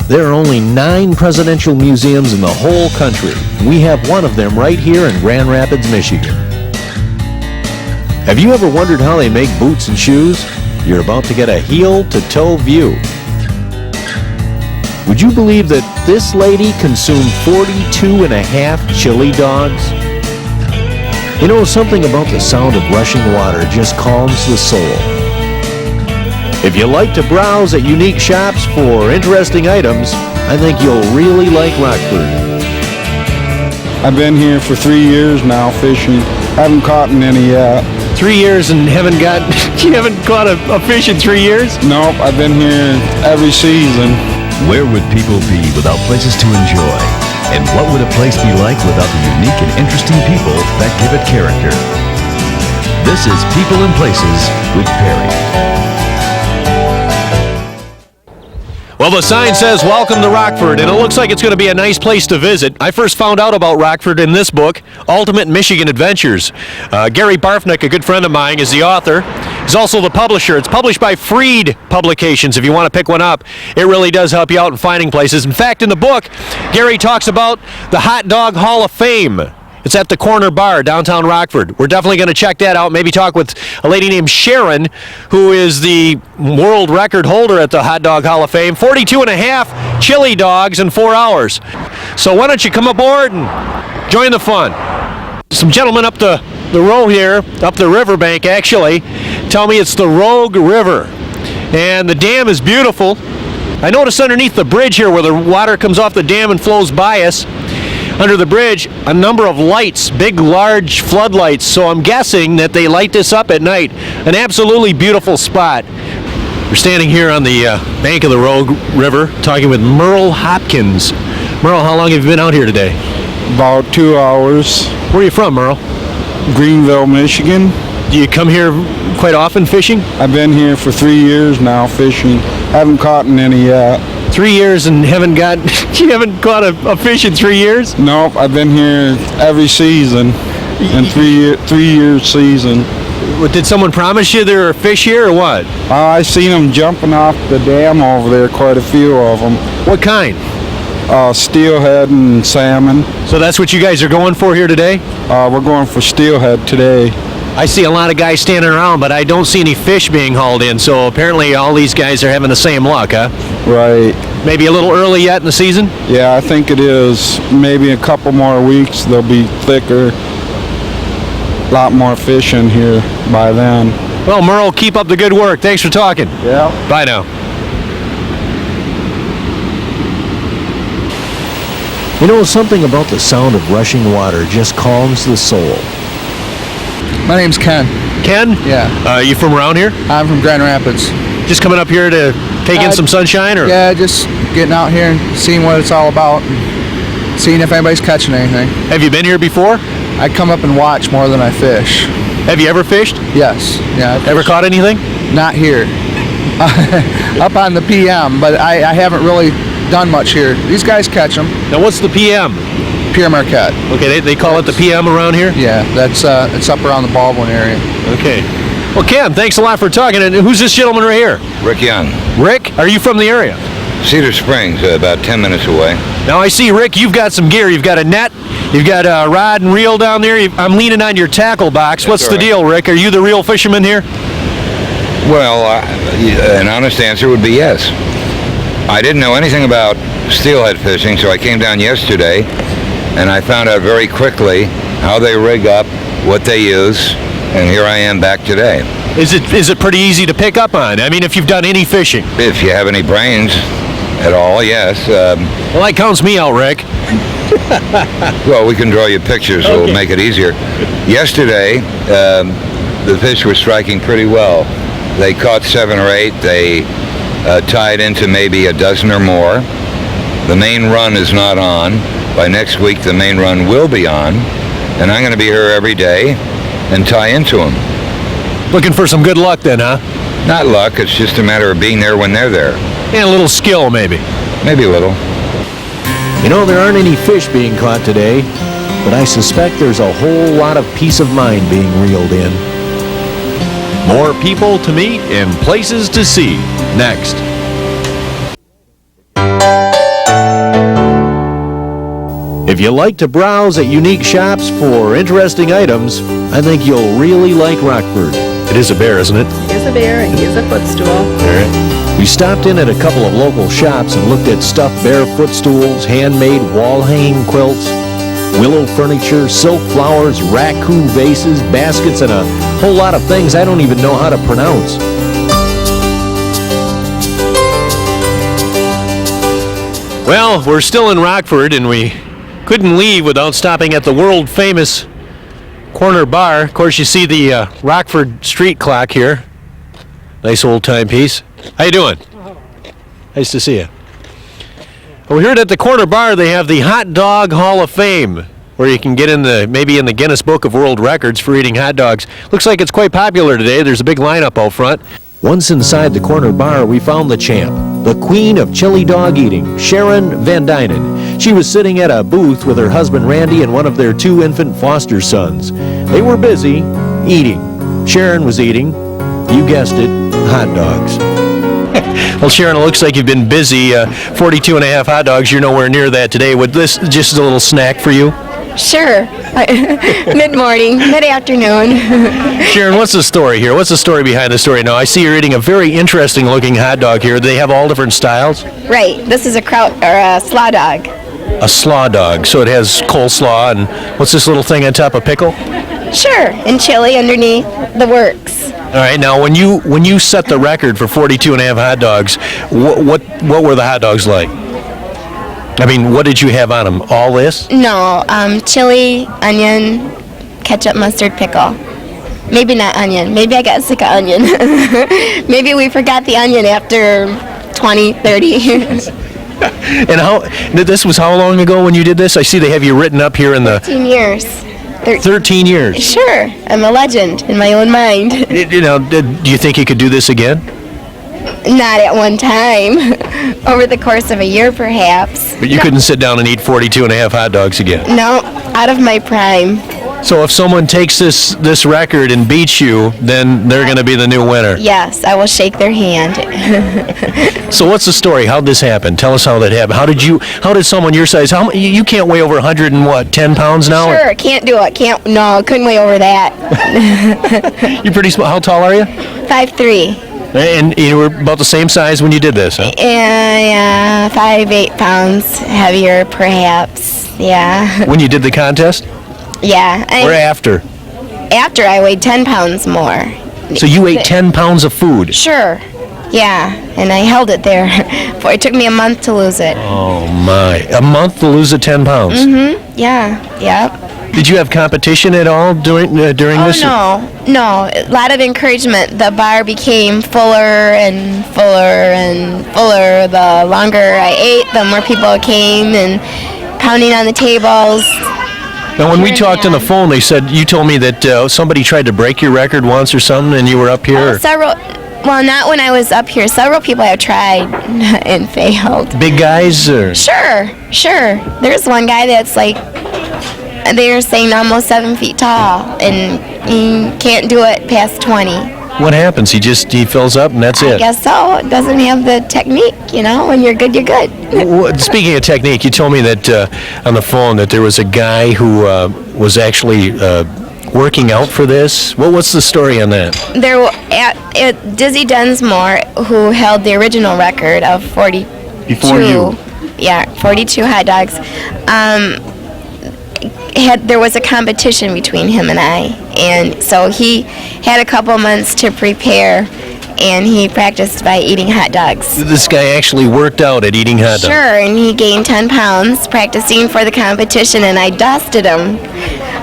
There are only 9 presidential museums in the whole country. We have one of them right here in Grand Rapids, Michigan. Have you ever wondered how they make boots and shoes? You're about to get a heel-to-toe view. Would you believe that this lady consumed 42 and a half chili dogs? You know, something about the sound of rushing water just calms the soul. If you like to browse at unique shops for interesting items, I think you'll really like Rockford. I've been here for 3 years now fishing. Haven't caught any yet. 3 years and you haven't caught a fish in 3 years? Nope, I've been here every season. Where would people be without places to enjoy? And what would a place be like without the unique and interesting people that give it character? This is People and Places with Perry. Well, the sign says, "Welcome to Rockford," and it looks like it's going to be a nice place to visit. I first found out about Rockford in this book, Ultimate Michigan Adventures. Gary Barfnick, a good friend of mine, is the author. He's also the publisher. It's published by Freed Publications. If you want to pick one up, it really does help you out in finding places. In fact, in the book, Gary talks about the Hot Dog Hall of Fame. It's at the Corner Bar, downtown Rockford. We're definitely going to check that out. Maybe talk with a lady named Sharon, who is the world record holder at the Hot Dog Hall of Fame. 42 and a half chili dogs in 4 hours. So why don't you come aboard and join the fun? Some gentlemen up the row here, up the riverbank actually, tell me it's the Rogue River. And the dam is beautiful. I noticed underneath the bridge here where the water comes off the dam and flows by us, under the bridge, a number of lights, big, large floodlights. So I'm guessing that they light this up at night. An absolutely beautiful spot. We're standing here on the bank of the Rogue River, talking with Merle Hopkins. Merle, how long have you been out here today? About 2 hours. Where are you from, Merle? Greenville, Michigan. Do you come here quite often fishing? I've been here for 3 years now fishing. Haven't caught any yet. 3 years and you haven't caught a fish in 3 years? Nope, I've been here every season, in 3 year season. Did someone promise you there are fish here or what? I seen them jumping off the dam over there, quite a few of them. What kind? Steelhead and salmon. So that's what you guys are going for here today? We're going for steelhead today. I see a lot of guys standing around, but I don't see any fish being hauled in, so apparently all these guys are having the same luck, huh? Right. Maybe a little early yet in the season? Yeah, I think it is. Maybe a couple more weeks, they'll be thicker. A lot more fish in here by then. Well, Merle, keep up the good work. Thanks for talking. Yeah. Bye now. You know, something about the sound of rushing water just calms the soul. My name's Ken. Ken? Yeah. You from around here? I'm from Grand Rapids. Just coming up here to take in some sunshine, or? Yeah, just getting out here and seeing what it's all about, and seeing if anybody's catching anything. Have you been here before? I come up and watch more than I fish. Have you ever fished? Yes. Yeah. Ever caught anything? Not here. Up on the PM, but I haven't really done much here. These guys catch them. Now, what's the PM? Pierre Marquette. Okay, they call it the PM around here? Yeah, that's it's up around the Baldwin area. Okay. Well, Ken, thanks a lot for talking. And who's this gentleman right here? Rick Young. Rick, are you from the area? Cedar Springs, about 10 minutes away. Now, I see, Rick, you've got some gear. You've got a net. You've got a rod and reel down there. I'm leaning on your tackle box. That's What's the right. deal, Rick? Are you the real fisherman here? Well, an honest answer would be yes. I didn't know anything about steelhead fishing, so I came down yesterday, and I found out very quickly how they rig up, what they use, and here I am back today. Is it pretty easy to pick up on? I mean, if you've done any fishing. If you have any brains at all, yes. Well, that counts me out, Rick. Well, we can draw you pictures, so it'll make it easier. Yesterday, the fish were striking pretty well. They caught 7 or 8. They tied into maybe a dozen or more. The main run is not on. By next week, the main run will be on, and I'm going to be here every day and tie into them. Looking for some good luck then, huh? Not luck, it's just a matter of being there when they're there. And a little skill, maybe. Maybe a little. You know, there aren't any fish being caught today, but I suspect there's a whole lot of peace of mind being reeled in. More people to meet and places to see next. If you like to browse at unique shops for interesting items, I think you'll really like Rockford. It is a bear, isn't it? He is a bear and he is a footstool. All right. We stopped in at a couple of local shops and looked at stuffed bear footstools, handmade wall-hanging quilts, willow furniture, silk flowers, raccoon vases, baskets, and a whole lot of things I don't even know how to pronounce. Well, we're still in Rockford, and we couldn't leave without stopping at the world-famous corner bar. Of course, you see the Rockford street clock here. Nice old timepiece. How you doing? Nice to see you. Well, here at the corner bar, they have the Hot Dog Hall of Fame, where you can get maybe in the Guinness Book of World Records for eating hot dogs. Looks like it's quite popular today. There's a big lineup out front. Once inside the corner bar, we found the champ, the queen of chili dog eating, Sharon Van Dynen. She was sitting at a booth with her husband Randy and one of their 2 infant foster sons. They were busy eating. Sharon was eating, you guessed it, hot dogs. Well, Sharon, it looks like you've been busy. 42 and a half hot dogs. You're nowhere near that today. Would this just a little snack for you? Sure. Mid-morning, mid-afternoon. Sharon, what's the story here? What's the story behind the story? Now, I see you're eating a very interesting looking hot dog here. Do they have all different styles? Right. This is a slaw dog. A slaw dog. So it has coleslaw and what's this little thing on top of pickle? Sure. And chili underneath the works. All right. Now, when you set the record for 42 and a half hot dogs, what were the hot dogs like? I mean, what did you have on them? All this? No, chili, onion, ketchup, mustard, pickle. Maybe not onion. Maybe I got sick of onion. Maybe we forgot the onion after 20, 30 years. And this was how long ago when you did this? I see they have you written up here in the... 13 years. 13 years? Sure. I'm a legend in my own mind. Do you think you could do this again? Not at one time. Over the course of a year, perhaps. But you couldn't sit down and eat 42 and a half hot dogs again? No, out of my prime. So if someone takes this record and beats you, then they're going to be the new winner? Yes, I will shake their hand. So what's the story? How'd this happen? Tell us how that happened. How did someone your size, you can't weigh over 10 pounds now? Sure, can't do it. Couldn't weigh over that. You're pretty small. How tall are you? 5'3". And you were about the same size when you did this, huh? Yeah, 5-8 pounds heavier, perhaps. Yeah. When you did the contest? Yeah. Or after? After I weighed 10 pounds more. So you ate 10 pounds of food? Sure. Yeah, and I held it there. It took me a month to lose it. Oh my! A month to lose the 10 pounds? Mm-hmm. Yeah. Yep. Did you have competition at all during this? No. A lot of encouragement. The bar became fuller and fuller and fuller. The longer I ate, the more people came and pounding on the tables. Now, when we talked on the phone, you told me that somebody tried to break your record once or something, and you were up here. Well, not when I was up here. Several people have tried and failed. Big guys? Or? Sure. There's one guy that's like, they're saying almost 7 feet tall, and he can't do it past 20. What happens? He fills up and that's it? I guess so. It doesn't have the technique, when you're good, you're good. Speaking of technique, you told me that on the phone that there was a guy who was actually working out for this. What's the story on that? There at Dizzy Dunsmore, who held the original record of 42. Before you. Yeah, 42 hot dogs. There was a competition between him and I, and so he had a couple months to prepare, and he practiced by eating hot dogs. This guy actually worked out at eating hot dogs? Sure, and he gained 10 pounds practicing for the competition, and I dusted him.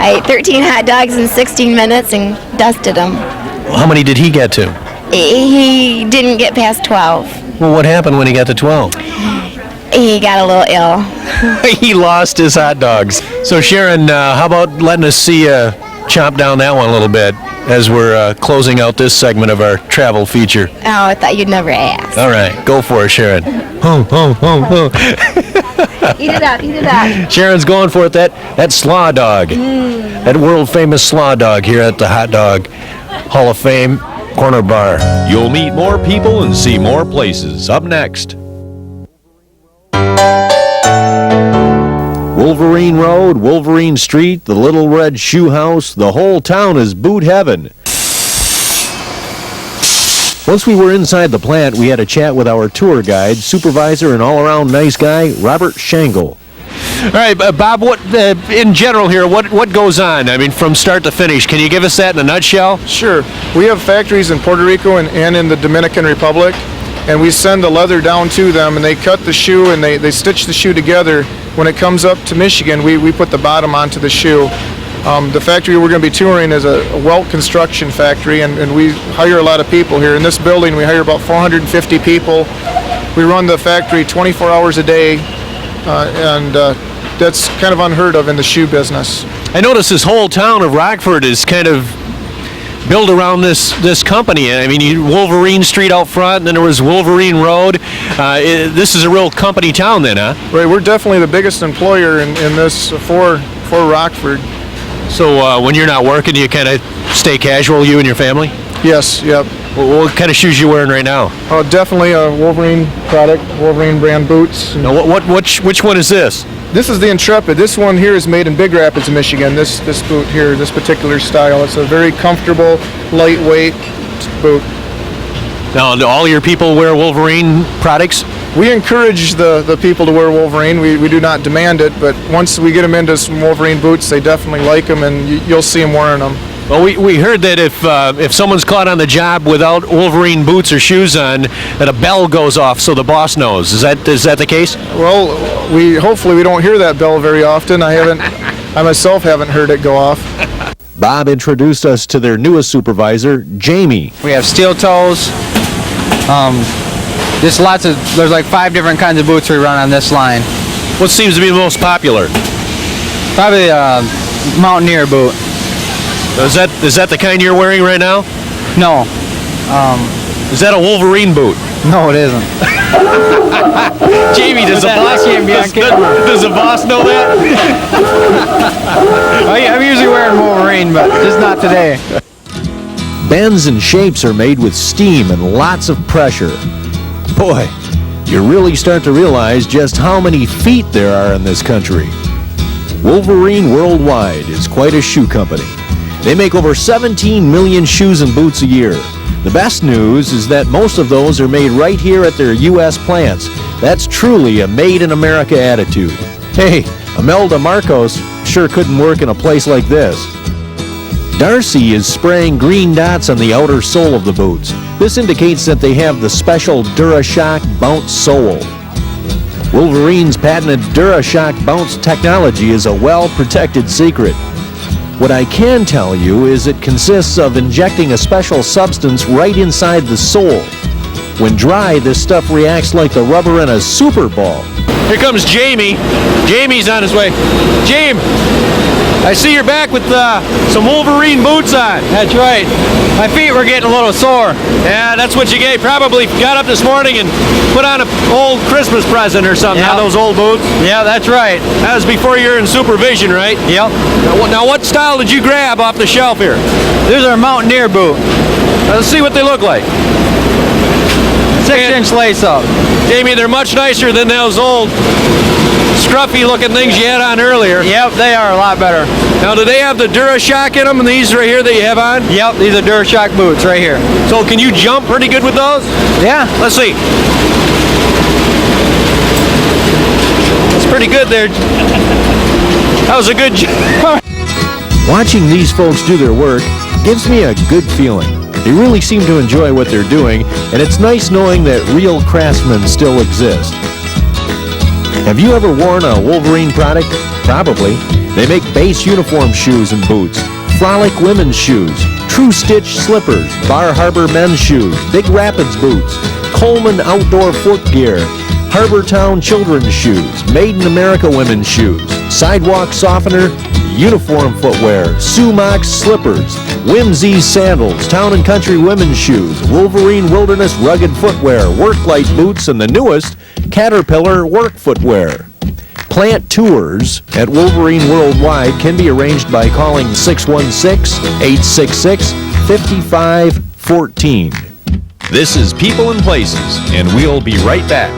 I ate 13 hot dogs in 16 minutes and dusted him. How many did he get to? He didn't get past 12. Well, what happened when he got to 12? He got a little ill. He lost his hot dogs. So Sharon, how about letting us see you chomp down that one a little bit as we're closing out this segment of our travel feature? Oh, I thought you'd never ask. All right, go for it, Sharon. Eat it up. Sharon's going for it, that slaw dog. That world famous slaw dog here at the Hot Dog Hall of Fame Corner Bar. You'll meet more people and see more places. Up next. Wolverine Road, Wolverine Street, the Little Red Shoe House, the whole town is boot heaven. Once we were inside the plant, we had a chat with our tour guide, supervisor, and all-around nice guy, Robert Shangle. All right, Bob, what in general here, what goes on? I mean, from start to finish, can you give us that in a nutshell? Sure. We have factories in Puerto Rico and in the Dominican Republic, and we send the leather down to them, and they cut the shoe and they stitch the shoe together. When it comes up to Michigan, we put the bottom onto the shoe. The factory we're going to be touring is a welt construction factory, and we hire a lot of people here. In this building, we hire about 450 people. We run the factory 24 hours a day, and that's kind of unheard of in the shoe business. I notice this whole town of Rockford is kind of built around this company. I mean, Wolverine Street out front, and then there was Wolverine Road. This is a real company town then, huh? Right, we're definitely the biggest employer in this for Rockford. So when you're not working, you kind of stay casual, you and your family? Yes, yep. What kind of shoes you wearing right now? Definitely a Wolverine product, Wolverine brand boots. Now, which one is this? This is the Intrepid. This one here is made in Big Rapids, Michigan. This boot here, this particular style. It's a very comfortable, lightweight boot. Now, do all your people wear Wolverine products? We encourage the people to wear Wolverine. We do not demand it, but once we get them into some Wolverine boots, they definitely like them, and you'll see them wearing them. Well, we heard that if someone's caught on the job without Wolverine boots or shoes on, that a bell goes off so the boss knows. Is that the case? Well, hopefully we don't hear that bell very often. I myself haven't heard it go off. Bob introduced us to their newest supervisor, Jamie. We have steel toes. There's like 5 different kinds of boots we run on this line. What seems to be the most popular? Probably a Mountaineer boot. Is that the kind you're wearing right now? No. Is that a Wolverine boot? No, it isn't. Jamie, does the boss know that? I'm usually wearing Wolverine, but just not today. Bends and shapes are made with steam and lots of pressure. Boy, you really start to realize just how many feet there are in this country. Wolverine Worldwide is quite a shoe company. They make over 17 million shoes and boots a year. The best news is that most of those are made right here at their U.S. plants. That's truly a made-in-America attitude. Hey, Imelda Marcos sure couldn't work in a place like this. Darcy is spraying green dots on the outer sole of the boots. This indicates that they have the special DuraShock Bounce sole. Wolverine's patented DuraShock Bounce technology is a well-protected secret. What I can tell you is it consists of injecting a special substance right inside the sole. When dry, this stuff reacts like the rubber in a Super Ball. Here comes Jamie. Jamie's on his way. James, I see you're back with some Wolverine boots on. That's right. My feet were getting a little sore. Yeah, that's what you probably got up this morning and put on an old Christmas present or something. Yeah. Those old boots. Yeah, that's right. That was before you were in supervision, right? Yep. Now what style did you grab off the shelf here? These are a Mountaineer boot. Let's see what they look like. 6-inch lace up. Jamie, they're much nicer than those old scruffy looking things you had on earlier. Yep, they are a lot better. Now, do they have the DuraShock in them, and these right here that you have on? Yep, these are DuraShock boots right here. So can you jump pretty good with those? Yeah. Let's see. That's pretty good there. That was a good jump. Watching these folks do their work gives me a good feeling. They really seem to enjoy what they're doing, and it's nice knowing that real craftsmen still exist. Have you ever worn a Wolverine product? Probably. They make base uniform shoes and boots, Frolic women's shoes, True Stitch slippers, Bar Harbor men's shoes, Big Rapids boots, Coleman outdoor foot gear, Harbortown children's shoes, Made in America women's shoes, Sidewalk softener, uniform footwear, Sumac slippers, Whimsy sandals, Town and Country women's shoes, Wolverine Wilderness rugged footwear, Worklight boots, and the newest, Caterpillar work footwear. Plant tours at Wolverine Worldwide can be arranged by calling 616-866-5514. This is People and Places, and we'll be right back.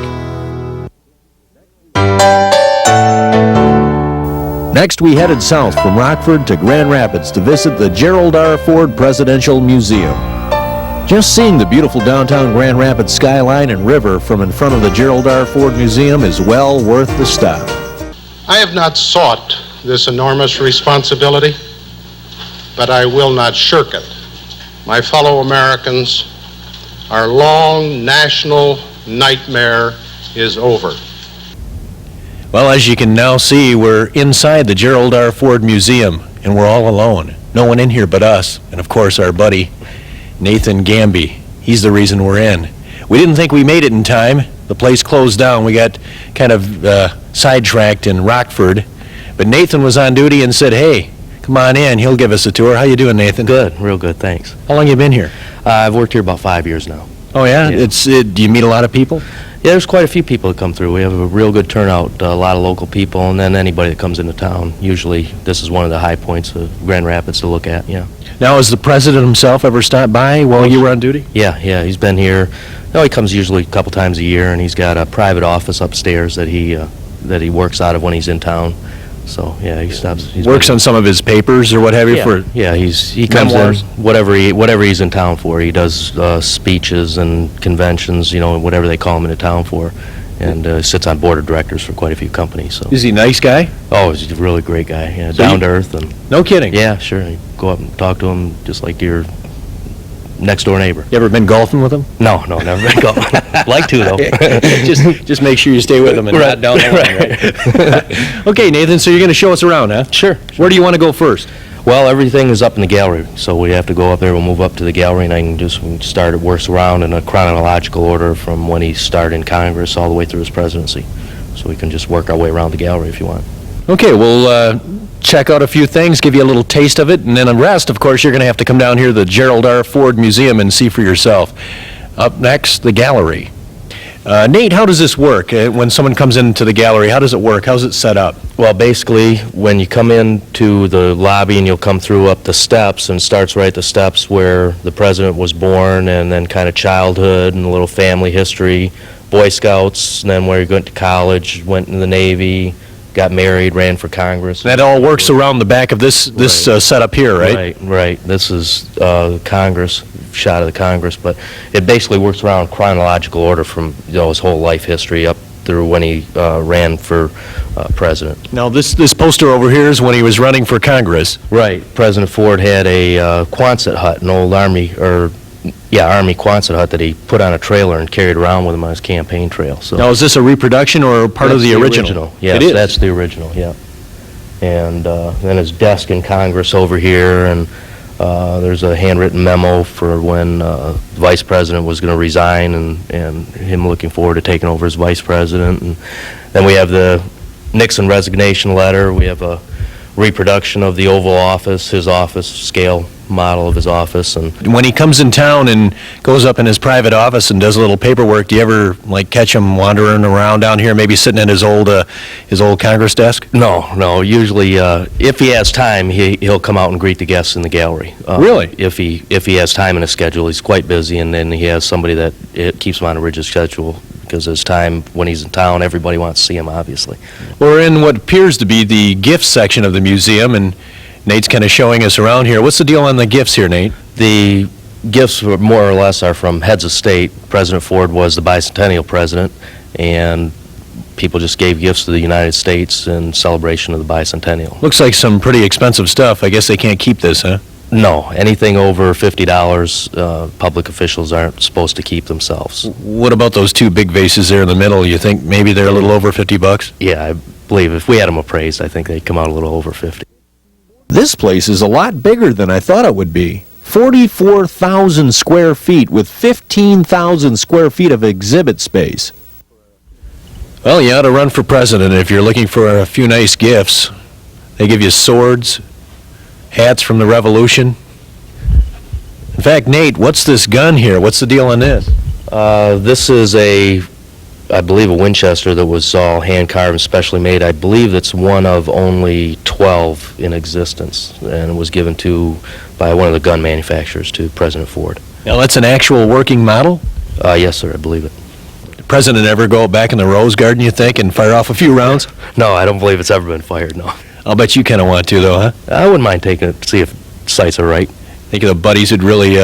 Next, we headed south from Rockford to Grand Rapids to visit the Gerald R. Ford Presidential Museum. Just seeing the beautiful downtown Grand Rapids skyline and river from in front of the Gerald R. Ford Museum is well worth the stop. I have not sought this enormous responsibility, but I will not shirk it. My fellow Americans, our long national nightmare is over. Well, as you can now see, we're inside the Gerald R. Ford Museum, and we're all alone. No one in here but us, and of course our buddy, Nathan Gamby. He's the reason we're in. We didn't think we made it in time. The place closed down. We got kind of sidetracked in Rockford, but Nathan was on duty and said, hey, come on in. He'll give us a tour. How you doing, Nathan? Good, real good, thanks. How long you been here? I've worked here about 5 years now. Oh, yeah? Do you meet a lot of people? Yeah, there's quite a few people that come through. We have a real good turnout, a lot of local people, and then anybody that comes into town. Usually, this is one of the high points of Grand Rapids to look at, yeah. Now, has the president himself ever stopped by while you were on duty? Yeah, he's been here. No, he comes usually a couple times a year, and he's got a private office upstairs that he works out of when he's in town. So, yeah, he stops. He's works on some of his papers or what have you? Yeah, he comes memoirs? in, whatever he's in town for. He does speeches and conventions, whatever they call him into town for, and sits on board of directors for quite a few companies. So. Is he a nice guy? Oh, he's a really great guy, yeah, down to earth. And no kidding? Yeah, sure. You go up and talk to him just like your next-door neighbor. You ever been golfing with him? No, never been golfing. Like to, though. just make sure you stay with him and not down the line, right? Okay, Nathan, so you're going to show us around, huh? Sure. Where do you want to go first? Well, everything is up in the gallery, so we have to go up there. We'll move up to the gallery, and I can works around in a chronological order from when he started in Congress all the way through his presidency. So we can just work our way around the gallery if you want. Okay, we'll check out a few things, give you a little taste of it, and then the rest, of course, you're going to have to come down here to the Gerald R. Ford Museum and see for yourself. Up next, the gallery. Nate, how does this work? When someone comes into the gallery, how does it work? How's it set up? Well, basically, when you come into the lobby and you'll come through up the steps, and starts right at the steps where the president was born, and then kind of childhood and a little family history, Boy Scouts, and then where he went to college, went in the Navy, got married, ran for Congress. That all works around the back of this setup here, right? Right. This is Congress, shot of the Congress, but it basically works around chronological order from his whole life history up through when he ran for president. Now, this poster over here is when he was running for Congress. Right. President Ford had a Quonset hut, an old Army Quonset hut that he put on a trailer and carried around with him on his campaign trail. So now, is this a reproduction or part of the original? Yes, it is. That's the original, yeah. And then his desk in Congress over here, and there's a handwritten memo for when the vice president was going to resign, and him looking forward to taking over as vice president. And then we have the Nixon resignation letter. We have a reproduction of the Oval Office, his office scale model of his office. And when he comes in town and goes up in his private office and does a little paperwork, do you ever catch him wandering around down here, maybe sitting at his old Congress desk? No. Usually, if he has time, he'll come out and greet the guests in the gallery. Really? If he has time in his schedule, he's quite busy, and then he has somebody that keeps him on a rigid schedule. Because his time when he's in town, everybody wants to see him, obviously. We're in what appears to be the gifts section of the museum, and Nate's kind of showing us around here. What's the deal on the gifts here, Nate? The gifts, more or less, are from heads of state. President Ford was the bicentennial president, and people just gave gifts to the United States in celebration of the bicentennial. Looks like some pretty expensive stuff. I guess they can't keep this, huh? No, anything over $50, public officials aren't supposed to keep themselves. What about those two big vases there in the middle? You think maybe they're a little over $50? Yeah, I believe if we had them appraised, I think they'd come out a little over 50. This place is a lot bigger than I thought it would be. 44,000 square feet with 15,000 square feet of exhibit space. Well, you ought to run for president if you're looking for a few nice gifts. They give you swords, hats from the Revolution. In fact, Nate, what's this gun here? What's the deal on this? This is I believe a Winchester that was all hand-carved and specially made. I believe it's one of only 12 in existence, and it was given by one of the gun manufacturers to President Ford. Now, that's an actual working model? Yes, sir, I believe it. The president ever go back in the Rose Garden, you think, and fire off a few rounds? No, I don't believe it's ever been fired, no. I'll bet you kind of want to, though, huh? I wouldn't mind taking it, see if sights are right. Think the buddies would really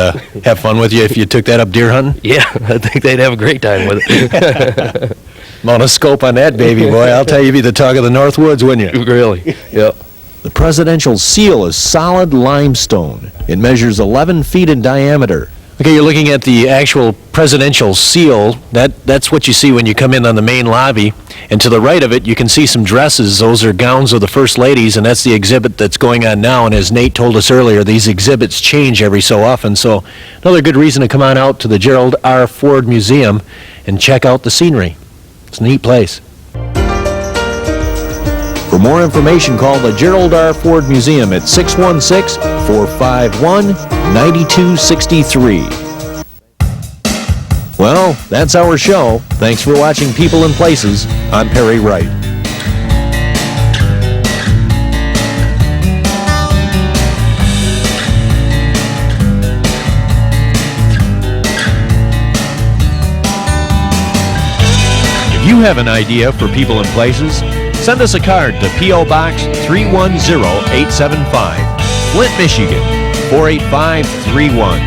have fun with you if you took that up deer hunting? Yeah, I think they'd have a great time with it. Mount a scope on that baby boy. I'll tell you, you'd be the talk of the North Woods, wouldn't you? Really? Yep. The presidential seal is solid limestone. It measures 11 feet in diameter. Okay, you're looking at the actual presidential seal. That's what you see when you come in on the main lobby. And to the right of it, you can see some dresses. Those are gowns of the first ladies, and that's the exhibit that's going on now. And as Nate told us earlier, these exhibits change every so often. So another good reason to come on out to the Gerald R. Ford Museum and check out the scenery. It's a neat place. For more information, call the Gerald R. Ford Museum at 616-451-9263. Well, that's our show. Thanks for watching People and Places. I'm Perry Wright. If you have an idea for People and Places, send us a card to P.O. Box 310875, Flint, Michigan, 48531.